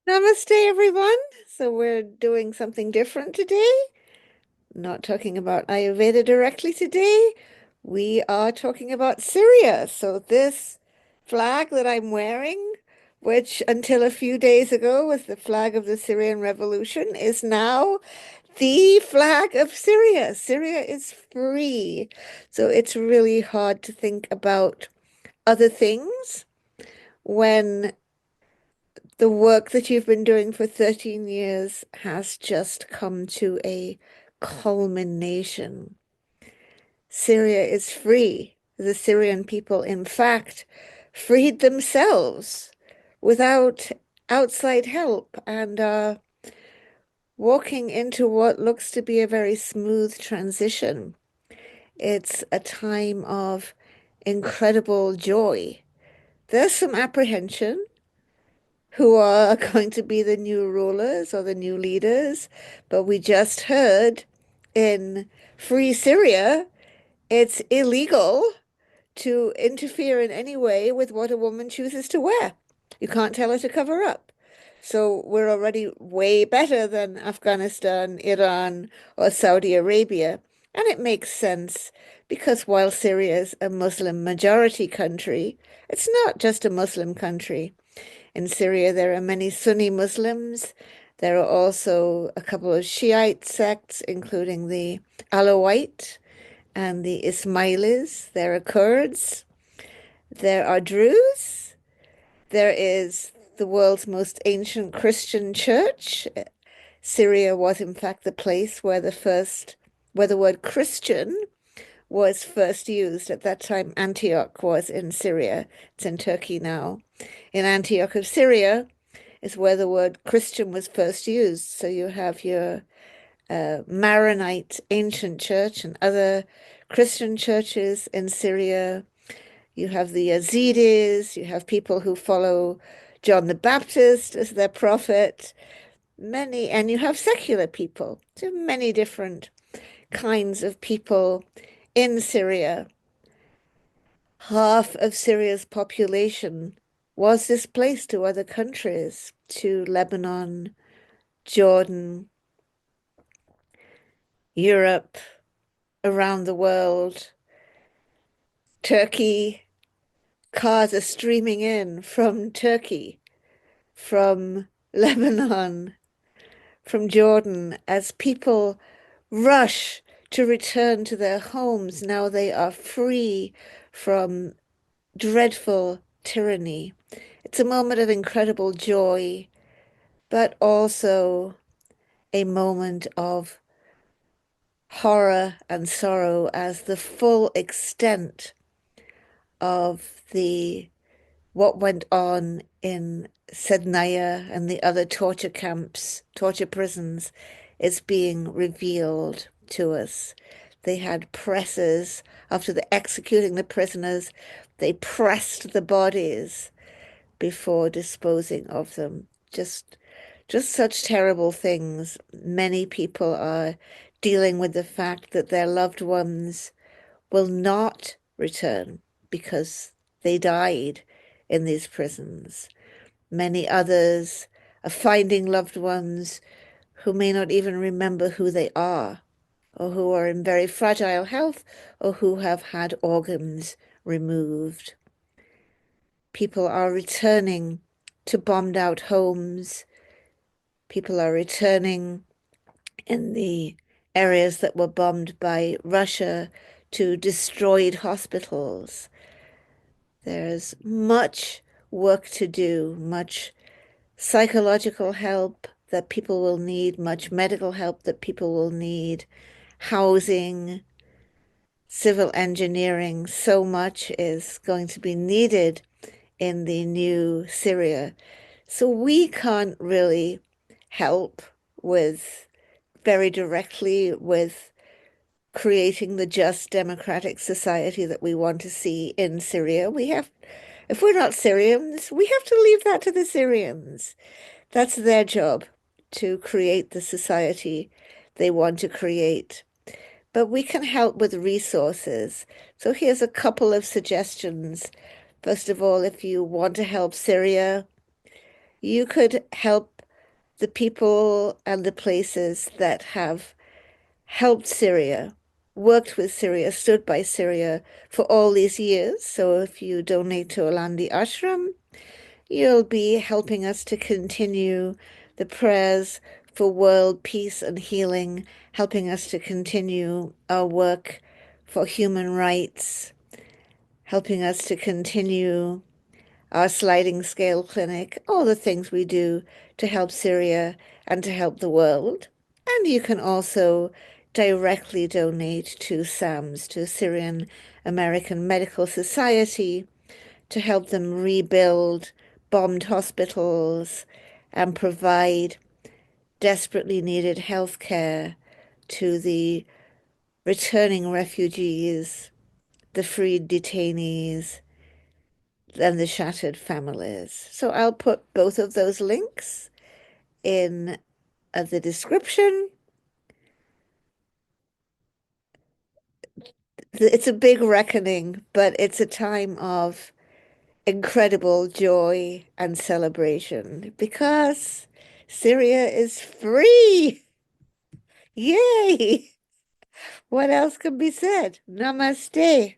Namaste, everyone. So we're doing something different today. Not talking about Ayurveda directly today. We are talking about Syria. So this flag that I'm wearing, which until a few days ago was the flag of the Syrian Revolution, is now the flag of Syria. Syria is free. So it's really hard to think about other things when the work that you've been doing for 13 years has just come to a culmination. Syria is free. The Syrian people, in fact, freed themselves without outside help and are walking into what looks to be a very smooth transition. It's a time of incredible joy. There's some apprehension who are going to be the new rulers or the new leaders. But we just heard in Free Syria, it's illegal to interfere in any way with what a woman chooses to wear. You can't tell her to cover up. So we're already way better than Afghanistan, Iran, or Saudi Arabia. And it makes sense because while Syria is a Muslim majority country, it's not just a Muslim country. In Syria, there are many Sunni Muslims. There are also a couple of Shiite sects, including the Alawite and the Ismailis. There are Kurds. There are Druze. There is the world's most ancient Christian church. Syria was, in fact, the place where the word Christian was first used. At that time, Antioch was in Syria. It's in Turkey now. In Antioch of Syria is where the word Christian was first used. So you have your Maronite ancient church and other Christian churches in Syria. You have the Yazidis. You have people who follow John the Baptist as their prophet. Many, and you have secular people. So many different kinds of people in Syria. Half of Syria's population was displaced to other countries, to Lebanon, Jordan, Europe, around the world. Turkey, cars are streaming in from Turkey, from Lebanon, from Jordan, as people rush to return to their homes. Now they are free from dreadful tyranny. It's a moment of incredible joy, but also a moment of horror and sorrow as the full extent of the what went on in Sednaya and the other torture camps, torture prisons, is being revealed to us. They had presses after executing the prisoners. They pressed the bodies before disposing of them. Just such terrible things. Many people are dealing with the fact that their loved ones will not return because they died in these prisons. Many others are finding loved ones who may not even remember who they are, or who are in very fragile health, or who have had organs removed. People are returning to bombed out homes. People are returning in the areas that were bombed by Russia to destroyed hospitals. There's much work to do, much psychological help that people will need, much medical help that people will need, housing, civil engineering. So much is going to be needed in the new Syria. So we can't really help with very directly with creating the just democratic society that we want to see in Syria. If we're not Syrians, we have to leave that to the Syrians. That's their job to create the society they want to create. But we can help with resources. So here's a couple of suggestions. First of all, if you want to help Syria, you could help the people and the places that have helped Syria, worked with Syria, stood by Syria for all these years. So if you donate to Alandi Ashram, you'll be helping us to continue the prayers for world peace and healing, helping us to continue our work for human rights, helping us to continue our sliding scale clinic, all the things we do to help Syria and to help the world. And you can also directly donate to SAMS, to Syrian American Medical Society, to help them rebuild bombed hospitals and provide desperately needed health care to the returning refugees, the freed detainees, and the shattered families. So I'll put both of those links in the description. It's a big reckoning, but it's a time of incredible joy and celebration because Syria is free. Yay! What else can be said? Namaste.